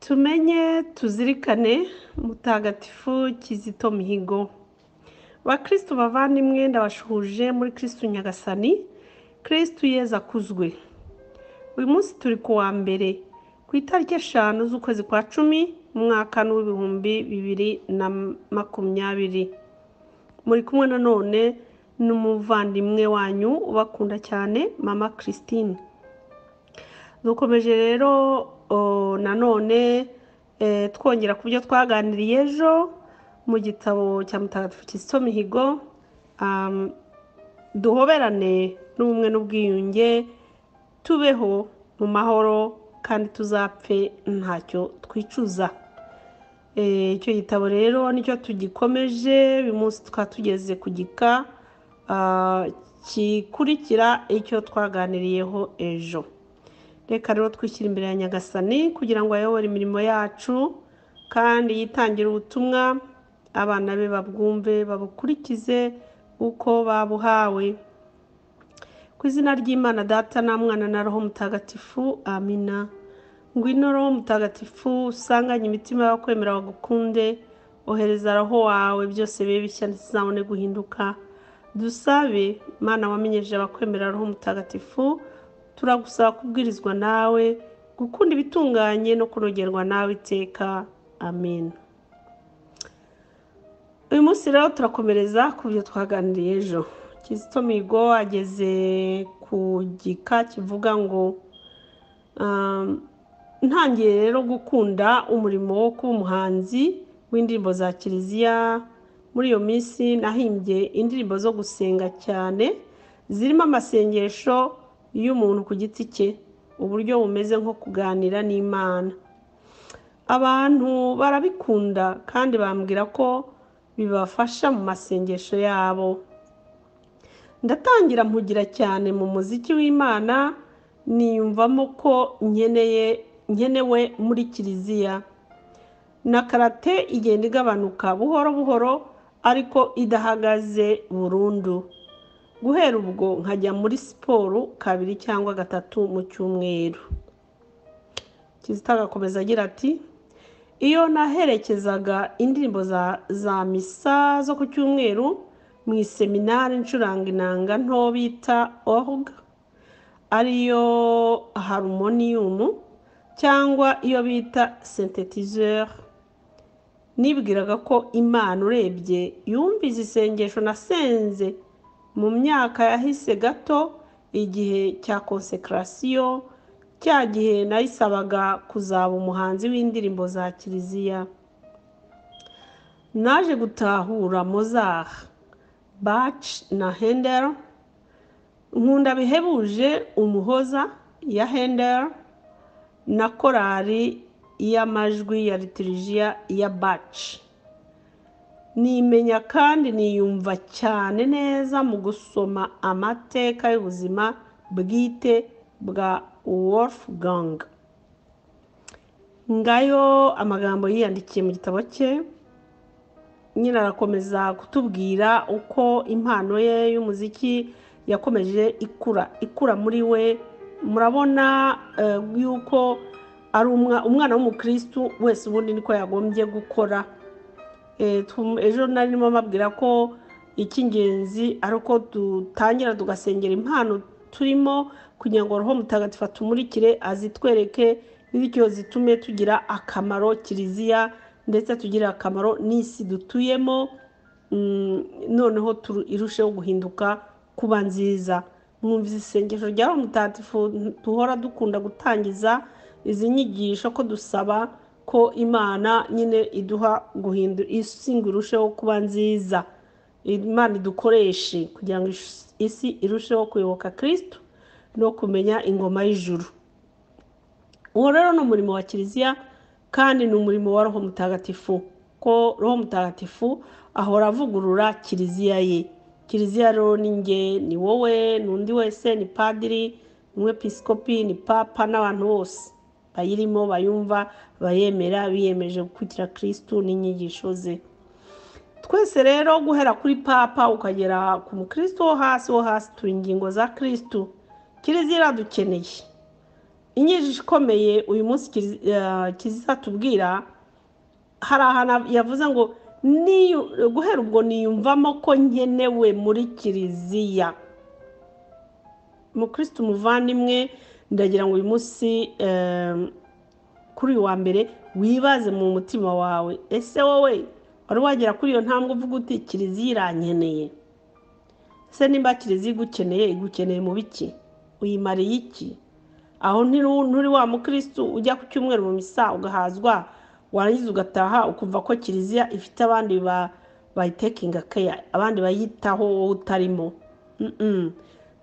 Tumenye tuzirikane mutagatifu Kizito Mihigo. Bakristo bavandimwe ndabashuhuje muri Kristo Nyagasani. Kristo Yezu akuzwe. Uyu munsi turi ku wa mbere ku itariki 5 z'ukwezi kwa 10 mu mwaka w'ibihumbi 2020. Muri kumwe nanone n'umuvandimwe wanyu ubakunda cyane Mama Christine. Dukomeje rero nanone twongera ku byo twaganiriye ejo mu gitabo cya mutagatifu Kizito Mihigo. Duhoberane n'ubumwe n'ubwiyunge, tubeho mu mahoro kandi tuzapfe ntacyo twicuza. Icyo gitabo rero nicyo tugikomeje. Uyu munsi twatugeze ku gika kikurikira icyo twaganiriyeho ejo. Reka rero twishyira imbere ya Nyagasani kugira ngo ayobore imirimo yacu kandi yitangire ubutumwa, abana be babwumve babukurikize uko babuhawe. Ku izina ry'Imana Data na Mwana na Roho Mutagatifu, amina. Ngwino Roho Mutagatifu usanganye imitima y'abakwemera bagukunde, ohereza Roho wawe byose bibe bishya ntizabone guhinduka. Dusabe Mana wamenyeje abakwemera Roho Mutagatifu, turagusaba kubwirizwa nawe, gukunda ibitunganye no kunogerwa nawe iteka. Amen. Uyu munsi rero turakomereza ku byo twaganiriye ejo. Kizito Mihigo ageze ku gika kivuga ngo ntangiye rero gukunda umurimo wo kuba umuhanzi w'indirimbo za Kiliziya. Muri iyo minsi nahimbye indirimbo zo gusenga cyane zirimo amasengesho y'umuntu ku giti cye, uburyo bumeze nko kuganira n'Imana. Abantu barabikunda kandi bambwira ko bibafasha mu masengesho yabo. Ndatangira mpugira cyane mu muziki w'Imana, niyumvamo ko nkenewe muri Kiliziya. Na karate igenda igabanuka buhoro buhoro ariko idahagaze burundu. Guhera ubwo nkajya muri siporo 2 cyangwa 3 mu cyumweru. Kizito agakomeza agira ati, iyo naherekezaga indirimbo za misa zo ku cyumweru mu iseminari ncuranga inanga nto bita org, ariyo harmonium cyangwa iyo bita synthétiseur, nibwiraga ko Imana urebye yumvise isengesho nasenze mu myaka yahise gato, igihe cya consécration, cya gihe nayisabaga kuzaba umuhanzi w'indirimbo za Kiliziya. Naje gutahura Mozart, Bach na Handel. Nkunda bihebuje umuhoza ya Handel na korali y'amajwi ya liturgia ya Bach. Nimenya kandi niyumva cyane neza mu gusoma amateka y'ubuzima bwite bwa Wolfgang. Ngayo amagambo yiyandikiye mu gitabo cye. Nyine arakomeza kutubwira uko impano ye y'umuziki yakomeje ikura muri we. Murabona yuko ari umwana w'umukristo wese ubundi niko yagombye gukora. Ejo narimo mabwira ko icy'ingenzi ari uko dutangira tugasengera impano turimo kugira ngo Roho Mutagatifu atumurikire, azitwereke, bityo zitume tugira akamaro Kiliziya ndetse tugira akamaro n'isi dutuyemo, noneho irusheho guhinduka kuba nziza. Mwumvise isengesho rya Roho Mutagatifu tuhora dukunda gutangiza izi nyigisho, ko dusaba ko Imana nyine iduha guhindura isi ngo irusheho kuba nziza. Imana idukoreshe kugira ngo isi irusheho kuyoboka Kristo no kumenya ingoma y'ijuru. Uwo rero ni umurimo wa Kiliziya kandi ni umurimo wa Roho Mutagatifu, ko Roho Mutagatifu ahora avugurura Kiliziya ye. Kiliziya rero ni nge, ni wowe, n'undi wese, ni padiri, umwepiskopi, ni papa n'abantu bose bayirimo bayumva bayemera biyemeje gukurikira Kristo n'inyigisho ze. Twese rero guhera kuri papa ukagera ku mukristo wo hasi turi ingingo za Kristo. Kiliziya iradukeneye. inyigisho ikomeye uyu munsi kizatubwira, hari ahantu yavuze ngo guhera ubwo niyumvamo ko nkenewe muri kiliziya. Mukristo umuvandimwe, ndagira ngo uyu munsi kuri uyu wa mbere wibaze mu mutima wawe, ese wowe wari wagera kuri iyo ntambwe uvuga uti kiliziya irankeneye? Se nimba kiliziya igukeneye mu biki? Uyimariye iki? Aho nturi wa mukristo ujya ku cyumweru mu misa ugahazwa, warangiza ugataha ukumva ko kiliziya ifite abandi bayitekinga care, abandi bayitaho wowe utarimo.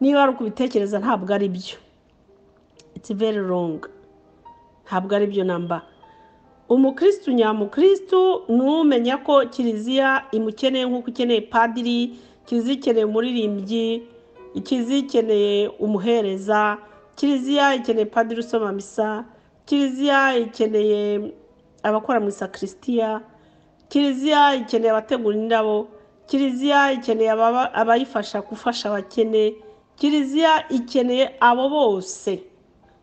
Niba ari ukubitekereza ntabwo ari byo. It's very wrong. Ntabwo ari byo namba. Umukristo nyamukristo numenya ko kiliziya imukeneye nk'uko ukeneye padiri, kiliziya ikeneye umuririmbyi, kiliziya ikeneye umuhereza, kiliziya ikeneye padiri usoma misa, kiliziya ikeneye abakora mu sakristiya, kiliziya ikeneye abategura indabo, kiliziya ikeneye abayifasha gufasha abakene, kiliziya ikeneye abo bose.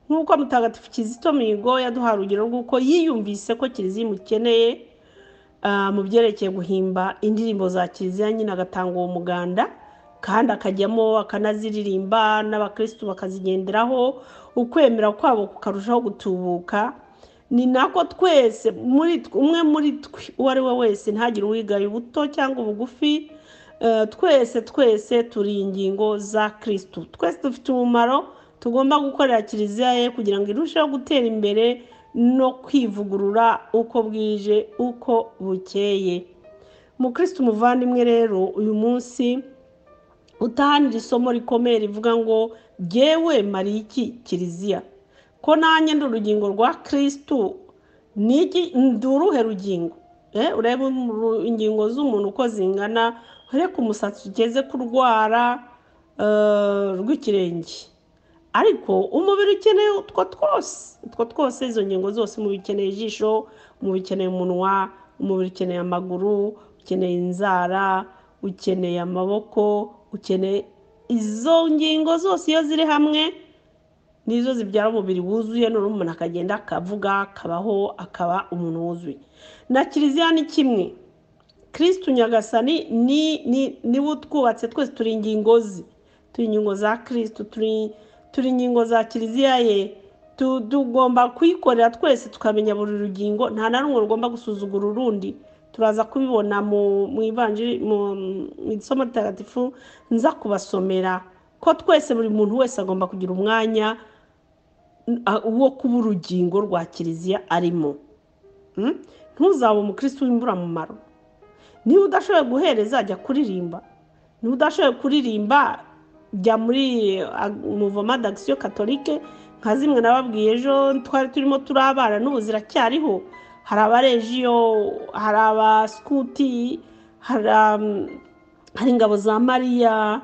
Nk'uko Mutagatifu Kizito Mihigo yaduhaye urugero rw'uko yiyumvise ko kiliziya imukeneye mu byerekeye guhimba indirimbo za kiliziya, nyine agatanga uwo muganda kandi akajyamo akanaziririmba n'abakristo bakazigenderaho, ukwemera kwabo kukarushaho gutubuka. Ni nako twese umwe muri twe uwo ari we wese ntagire uwigaye ubuto cyangwa ubugufi, twese turi ingingo za Kristo. Twese dufite umumaro tugomba gukorera kiliziya ye kugira ngo irusheho gutera imbere no kwivugurura uko bwije uko bukeye. Mukristo umuvandimwe rero, uyu munsi utahanira isomo rikomeye rivuga ngo jyewe mariye iki kiliziya? Ko nanjye ndi urugingo rwa Kristo. Ndi uruhe rugingo? Ureba ingingo z'umuntu uko zingana, ureka umusatsi ugeze kurwara rw'ikirenge, ariko umubiri ukeneye utwo twose, izo ngingo zose. Umubiri ukeneye ijisho, umubiri ukeneye umunwa, umubiri ukeneye amaguru, ukeneye inzara, ukeneye amaboko, ukeneye izo ngingo zose. Iyo ziri hamwe nizo zibyara umubiri wuzuye, none umuntu akagenda akavuga, akabaho, akaba umuntu wuzuye. Na kiliziya ni kimwe. Kristo Nyagasani niwe utwubatse, twese turi ingingo ze, turi ingingo za Kristo, turi ingingo za kiliziya ye. Tugomba kuyikorera twese, tukamenya buri rugingo, nta na rumwe rugomba gusuzugura urundi. Turaza kubibona mu ivanjiri, mu isomo ritagatifu nza kubasomera, ko twese buri muntu wese agomba kugira umwanya wo kuba urugingo rwa kiliziya arimo. Ntuzaba umukristo w'imburamumaro. Niba udashoboye guhereza, jya kuririmba. Niba udashoboye kuririmba, jya muri Mouvement d'Action Catholique nka zimwe nababwiye ejo twari turimo turabana, n'ubu ziracyariho. Hari abarejiyo, hari abaskuti, hari ingabo za Mariya,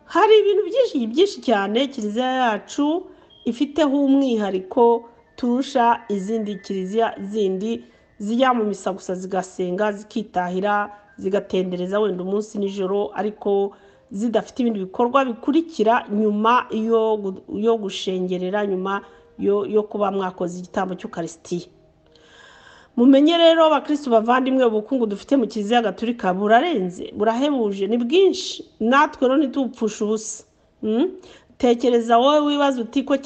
hari ibintu byinshi cyane kiliziya yacu ifiteho umwihariko turusha izindi kiliziya zindi zijya mu misa gusa zigasenga, zikitahira, zigatendereza wenda umunsi nijoro, ariko zidafite ibindi bikorwa bikurikira nyuma yo gushengerera, nyuma yo kuba mwakoze igitambo cy'Ukaristiya. Mumenye rero abakristo bavandimwe, ubukungu dufite mu kiliziya gatolika burarenze, burahebuje, ni bwinshi. Natwe rero ntitupfushe ubusa. Tekereza wowe wibaza uti ko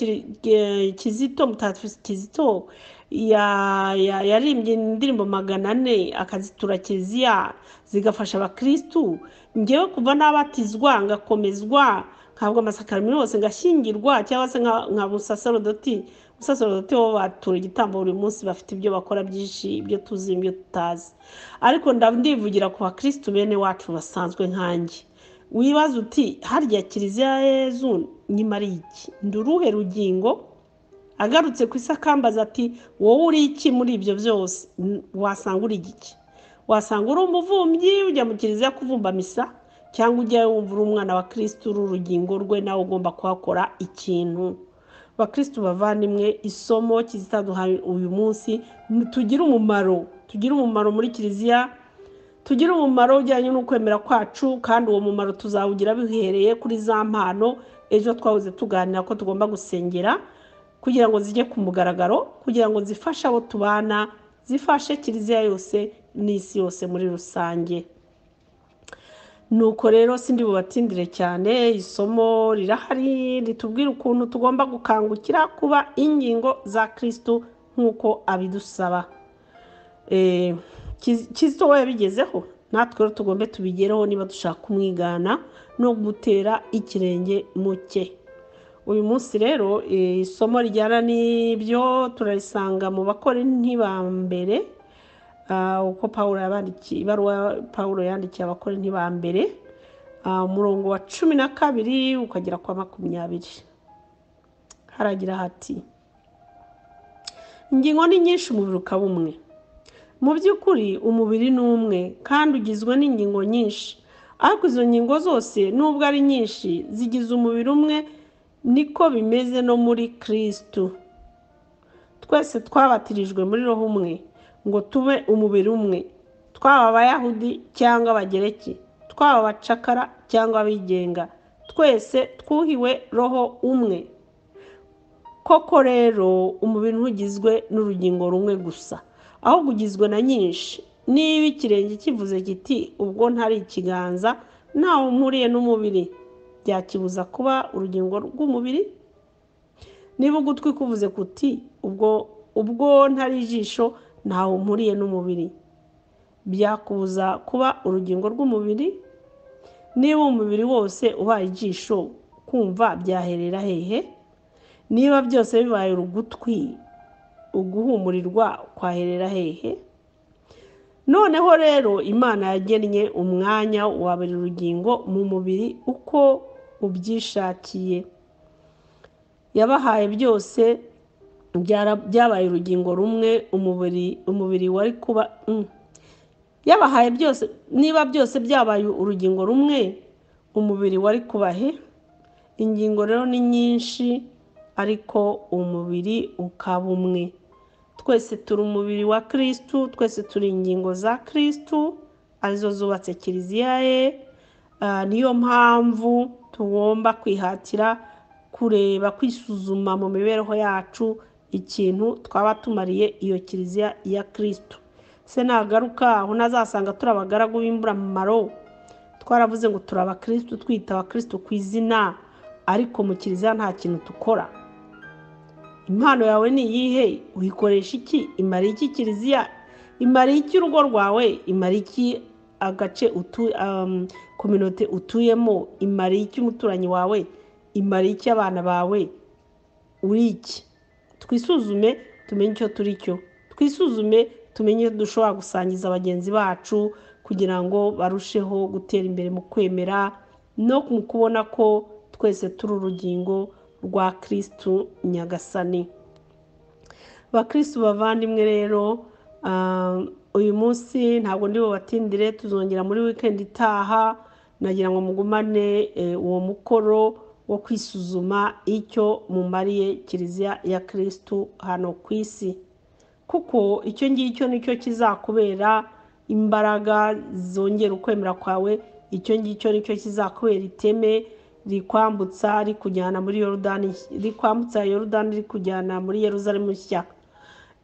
Kizito, Mutagatifu Kizito yarimbye indirimbo 400 akazitura kiliziya zigafasha abakristo. Ngewe kuva nabatizwa ngakomezwa, ntabwo amasakaramentu yose ngashyingirwa, cyangwa se nka busaserodoti bo batura igitambo buri munsi, bafite ibyo bakora byinshi, ibyo tuzi, ibyo tutazi. Ariko ndivugira ku bakristo bene wacu basanzwe nkanjye. Wibaza uti harya kiliziya ya Yezu nyimariye iki? Ndi uruhe rugingo? Agarutse ku isakambaza ati wowe uri iki muri ibyo byose? Wasanga uri iki? Wasanga uri umuvumbyi ujya mu kiliziya kuvumba misa, cyangwa ujya wumva uri umwana wa Kristo, uri urugingo rwe, nawe ugomba kuhakora ikintu. Bakristo bavandimwe, isomo kizitaduhaye uyu munsi, tugira umumaro muri kiliziya, tugira umumaro ujyanye n'ukwemera kwacu, kandi uwo mumaro tuzawugira bihereye kuri za mpano ejo twahoze tuganira ko tugomba gusengera kugira ngo zijye ku mugaragaro, kugira ngo zifashe abo tubana, zifashe kiliziya yose n'isi yose muri rusange. Nuko rero sindi bubatindire cyane, isomo rirahari ritubwira ukuntu tugomba gukangukira kuba ingingo za Kristo nk'uko abidusaba. Kristo we yabigezeho, natwe rero tugombe tubigereho niba dushaka kumwigana no gutera ikirenge mu cye. Uyu munsi rero isomo rijyana n'ibyo turarisanga mu Bakorinti ba mbere, uko ibaruwa Pawulo yandikiye Abakorinti ba mbere, umurongo wa 12 ukagera kwa 20. Haragira hati: ingingo ni nyinshi, umubiri ukaba umwe. Mu by'ukuri umubiri ni umwe kandi ugizwe n'ingingo nyinshi, ariko izo ngingo zose nubwo ari nyinshi zigize umubiri umwe. Niko bimeze no muri Kristo. Twese twabatirijwe muri roho umwe ngo tube umubiri umwe, twaba Abayahudi cyangwa Abagereki, twaba abacakara cyangwa abigenga, twese twuhiwe roho umwe. Koko rero umubiri ntugizwe n'urugingo rumwe gusa, ahubwo ugizwe na nyinshi. Niba ikirenge kivuze kiti ubwo ntari ikiganza ntawe mpuriye n'umubiri, byakibuza kuba urugingo rw'umubiri? Niba ugutwi kuvuze kuti ubwo ntari ijisho ntawe mpuriye n'umubiri, byakubuza kuba urugingo rw'umubiri? Niba umubiri wose ubaye ijisho, kumva byaherera hehe? Niba byose bibaye urugutwi, uguhumurirwa kwaherera hehe? Noneho rero Imana yagennye umwanya wa buri rugingo mu mubiri uko ubyishakiye. Yabahaye byose byabaye urugingo rumwe, umubiri wari kuba yabahaye byose. Niba byose byabaye urugingo rumwe, umubiri wari kuba he? Ingingo rero ni nyinshi, ariko umubiri ukaba umwe. Twese turi umubiri wa Kristo, twese turi ingingo za Kristo arizo zubatse kiliziya ye. Niyo mpamvu tugomba kwihatira kureba, kwisuzuma mu mibereho yacu ikintu twaba tumariye iyo kiliziya ya Kristo. Se nagaruka aho nazasanga turi abagaragu b'imburamumaro. Twaravuze ngo turi Abakristo, twita Abakristo ku izina, ariko mu kiliziya nta kintu dukora. Impano yawe ni iyihe? Uyikoresha iki? Imariye iki kiliziya? Imariye iki urugo rwawe? Imariye iki agace community utuyemo? Imariye iki umuturanyi wawe? Imariye iki abana bawe? Uri iki? Twisuzume tumenye icyo turi cyo. Twisuzume tumenye dushobora gusangiza abagenzi bacu kugira ngo barusheho gutera imbere mu kwemera no mu kubona ko twese turi urugingo rwa Kristo Nyagasani. Bakristo bavandimwe rero, uyu munsi ntabwo ndi bubatindire, tuzongera muri weekend itaha. Nagira ngo mugumane uwo mukoro wo kwisuzuma icyo mumariye kiliziya ya Kristo hano ku isi, kuko icyo ngicyo nicyo kizakubera imbaraga zongera ukwemera kwawe. Icyo ngicyo nicyo kizakubera iteme rikwambutsa rikujyana muri Yorodani, rikwambutsa Yorodani rikujyana muri Yerusalemu nshya.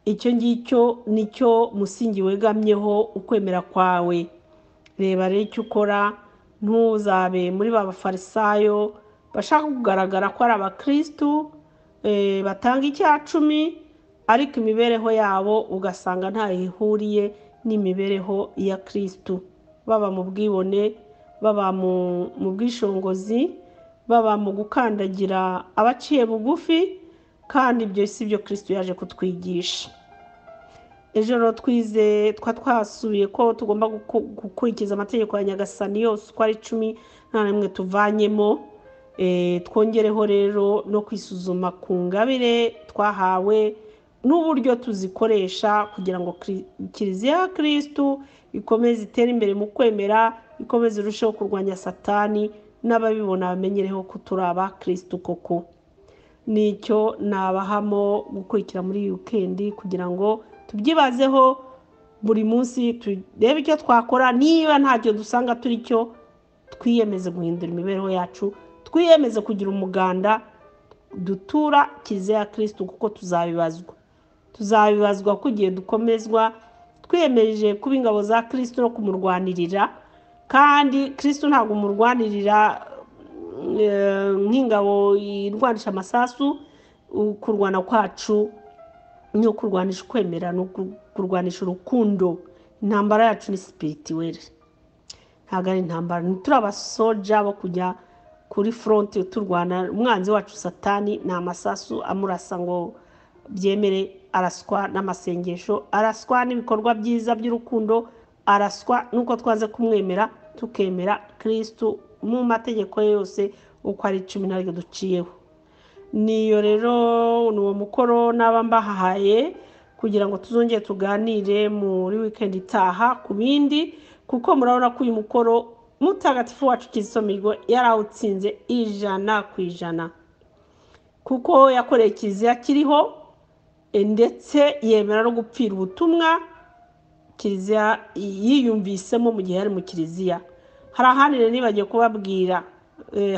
Icyo ngicyo nicyo musingi wegamyeho ukwemera kwawe. Reba rero icyo ukora, ntuzabe muri ba bafarisayo bashaka kugaragara ko ari Abakristo, batanga icya 10, ariko imibereho yabo ugasanga nta ihuriye n'imibereho ya Kristo. Baba mu bwibone, baba mu bwishongozi, baba mu gukandagira abaciye bugufi, kandi ibyo si byo Kristo yaje kutwigisha. Ejo twize twasubiye ko tugomba gukurikiza amategeko ya Nyagasani yose uko ari 10 nta n'imwe tuvanyemo. Twongereho rero no kwisuzuma ku ngabire twahawe n'uburyo tuzikoresha kugira ngo kiliziya ya Kristo ikomeze itere imbere mu kwemera, ikomeze irusheho kurwanya Satani, n'ababibona bamenyereho ko turi Abakristo koko. Nicyo nabahamo gukurikira muri weekend kugira ngo tubyibazeho buri munsi, turebe icyo twakora. Niba ntacyo dusanga turi cyo, twiyemeze guhindura imibereho yacu, twiyemeze kugira umuganda, dutura kiliziya ya Kristo, kuko tuzabibazwa ko igihe dukomezwa twiyemeje kuba ingabo za Kristo no kumurwanirira. Kandi Kristo ntabwo umurwanirira nk'ingabo irwanisha amasasu. Kurwana kwacu no kurwanisha ukwemera no kurwanisha urukundo. Intambara yacu ni spirituel, ntabwo ari intambara. Turi abasoja bo kujya kuri front turwana. Umwanzi wacu Satani ni amasasu amurasa ngo byemere. Araswa n'amasengesho, araswa n'ibikorwa byiza by'urukundo, araswa nuko twaze kumwemera tukemera Kristo mu mategeko yose uko ari 10 duciyeho. Niyo rero nuwo mukoro naba mbahaye kugira ngo tuzongere tuganire muri weekend itaha ku bindi, kuko murabona ko uyu mukoro mutagatifu wacu Kizito Mihigo yarawutsinze 100%, kuko yakoreye kiliziya kiriho ndetse yemera no gupfira ubutumwa kiliziya yiyumvisemo mu gihe ari mu kiliziya. Hari ahandi rero nibagiye kubabwira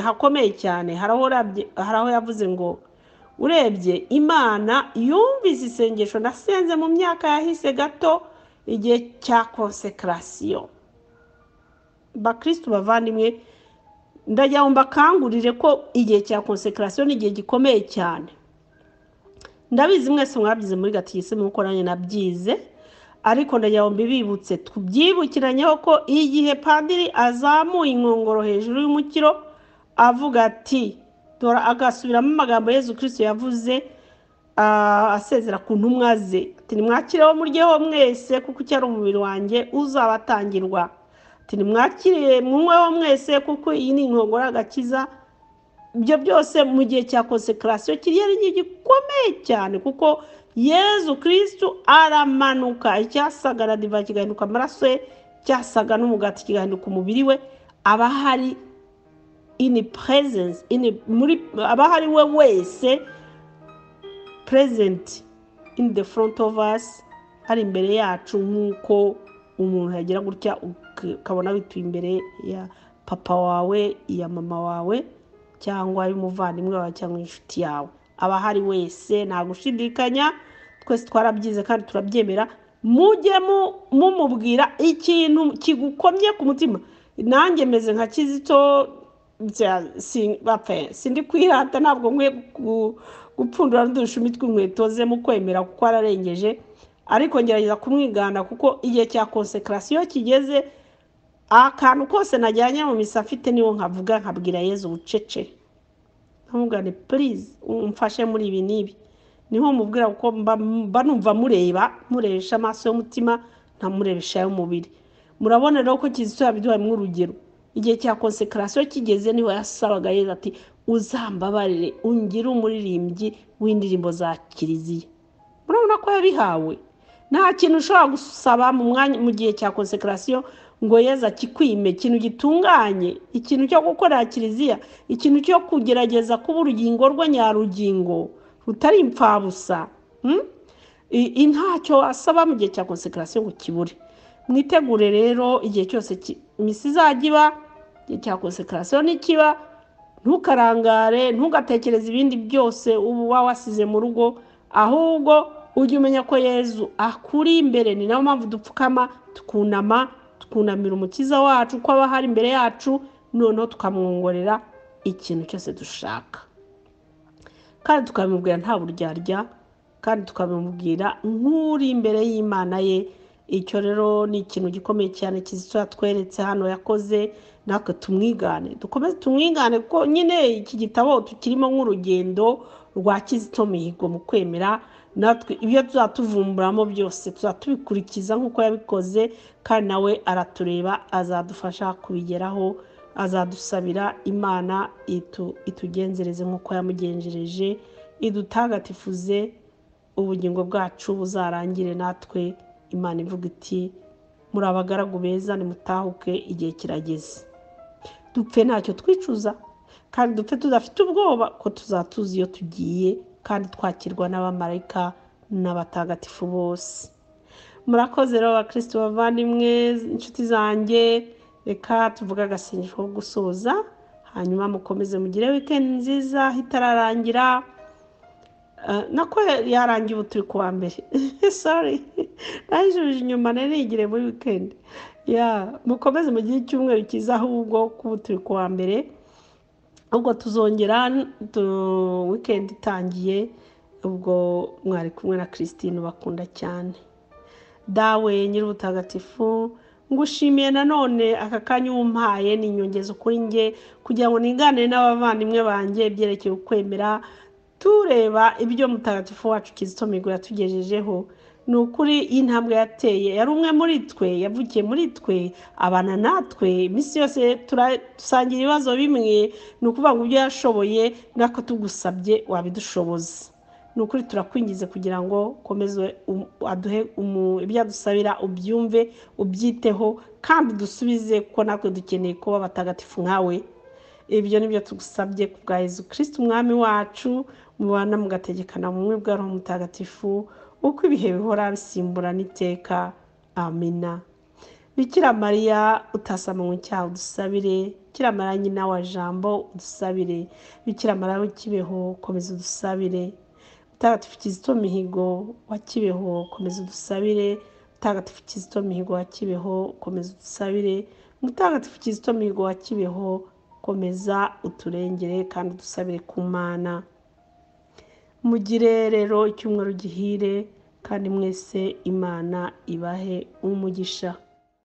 hakomeye cyane. Haraho yavuze ngo urebye Imana yumvise isengesho nasenze mu myaka yahise gato igihe cya consecration. Bakristo bavandimwe, ndagira ngo mbakangurire ko igihe cya consecration ni igihe gikomeye cyane. Ndabizi mwese mwabyize muri gatikisimu uko nanjye nabyize, ariko ndagira ngo mbibibutse tubyibukiranyeho ko igihe padiri azamuye inkongoro hejuru y'umukiro avuga ati dora, agasubiramo amagambo Yezu Kristo yavuze asezera ku ntumwa ze ati nimwakireho muryeho mwese kuko cyari umubiri wanjye uzabatangirwa. Ati nimwakire munyweho mwese kuko iyi ni inkongoro y'agakiza. Ibyo byose mu gihe cya consecration kiriya ari igihe gikomeye cyane, kuko Yezu Kristo aramanuka, icyasaga na diva kigahinduka amaraso ye, cyasaga n'umugati kigahinduka umubiri we. Aba hari in presence, aba hari we wese present in the front of us, ari imbere yacu, nk'uko umuntu yagira gutya ukabona bituye imbere ya papa wawe, ya mama wawe, cyangwa y'umuvandimwe wawe cyangwa inshuti yawe. Aba hari wese, nta gushidikanya. Twese twarabyize kandi turabyemera. Mujye mumubwira ikintu kigukomye ku mutima. Nanjye meze nka Kizito, sindi kwirata, ntabwo nkwiye gupfundura n'udushumi tw'inkweto ze mu kwemera kuko ararengeje, ariko ngerageza kumwigana, kuko igihe cya consecration kigeze akantu kose najyanye mu misa afite niwo nkavuga, nkabwira Yezu bucece, nkamubwira please umfashe muri ibi nibi. Niho mubwira kuko mba numva murebesha amaso y'umutima ntamurebesha y'umubiri. Murabona rero ko Kizito yabiduhaye mu urugero. Igihe cya consecration kigeze niho yasabaga Yezu ati uzambabarire ungire umuririmbyi w'indirimbo za kiliziya. Murabona ko yabihawe. Nta kintu ushobora gusaba mu gihe cya consecration ngo Yezu akikwime, ikintu gitunganye, ikintu cyo gukorera kiliziya, ikintu cyo kugerageza kuba urugingo rwa nyarugingo rutari impfabusa. Ntacyo asaba mu gihe cya consecration ngo kibure. Mwitegure rero igihe cyose misi izajya iba, igihe cya consecration nikiba, ntukarangare, ntugatekereze ibindi byose uba wasize mu rugo, ahubwo ujye umenya ko Yezu akuri imbere. Ni nayo mpamvu dupfukama tukunamira umukiza wacu ko aba hari imbere yacu, noneho tukamwongorera ikintu cyose dushaka, kandi tukamubwira nta buryarya, kandi tukamubwira nk'uri imbere y'Imana ye. Icyo rero ni ikintu gikomeye cyane Kizito yatweretse hano yakoze, natwe tumwigane, dukomeze tumwigane, kuko nyine iki gitabo tukirimo nk'urugendo rwa Kizito Mihigo mu kwemera. Natwe ibyo tuzatuvumburamo byose tuzatubikurikiza nk'uko yabikoze, kandi nawe aratureba, azadufasha kubigeraho, azadusabira Imana itugenzereze nk'uko yamugenjereje, idutagatifuze, ubugingo bwacu buzarangire natwe Imana ivuga iti muri abagaragu beza nimutahuke, igihe kirageze. Dupfe ntacyo twicuza, kandi dupfe tudafite ubwoba ko tuzatuza iyo tugiye, kandi twakirwa n'abamarayika n'abatagatifu bose. Murakoze rero abakristo bavandimwe, inshuti zanjye, reka tuvuga agasengesho ko gusoza, hanyuma mukomeze mugire weekend nziza itararangira. Nako yarangiye ubu turi kuwa mbere sorry najuje inyuma narigire muri weekend mukomeze mugire icyumweru cyiza ahubwo kuba turi kuwa mbere, ubwo tuzongera weekend itangiye, ubwo mwari kumwe na Christine ubakunda cyane. Dawe nyir'ubutagatifu, ngushimiye nanone aka kanya umpaye ni inyongezo kuri nge kugira ngo ninganire n'abavandimwe banjye byerekeye ukwemera, tureba ibyo mutagatifu wacu Kizito Mihigo yatugejejeho. Ni ukuri intambwe yateye, yari umwe muri twe, yavukiye muri twe, abana natwe, iminsi yose dusangira ibibazo bimwe. Ni ukuvuga ngo ibyo yashoboye nako tugusabye wabidushoboza. Ni ukuri turakwingize kugira ngo ukomeze aduhe ibyo adusabira ubyumve ubyiteho kandi dusubize, kuko natwe dukeneye kuba abatagatifu nkawe. Ibyo nibyo tugusabye ku bwa Yezu Kristo umwami wacu, mubana mugategekana mu bumwe bwa Roho Mutagatifu uko ibihe bihora bisimburana iteka. Amina. Bikira Mariya utasama mu cyaha udusabire. Bikira Mariya nyina wa Jambo udusabire. Bikira Mariya w'ikibeho komeza udusabire. Mutagatifu Kizito Mihigo wa Kibeho komeza udusabire. Mutagatifu Kizito Mihigo wa Kibeho komeza udusabire. Mutagatifu Kizito Mihigo wa Kibeho komeza uturengere kandi udusabire ku Mana. Mugire rero icyumweru gihire kandi mwese Imana ibahe umugisha.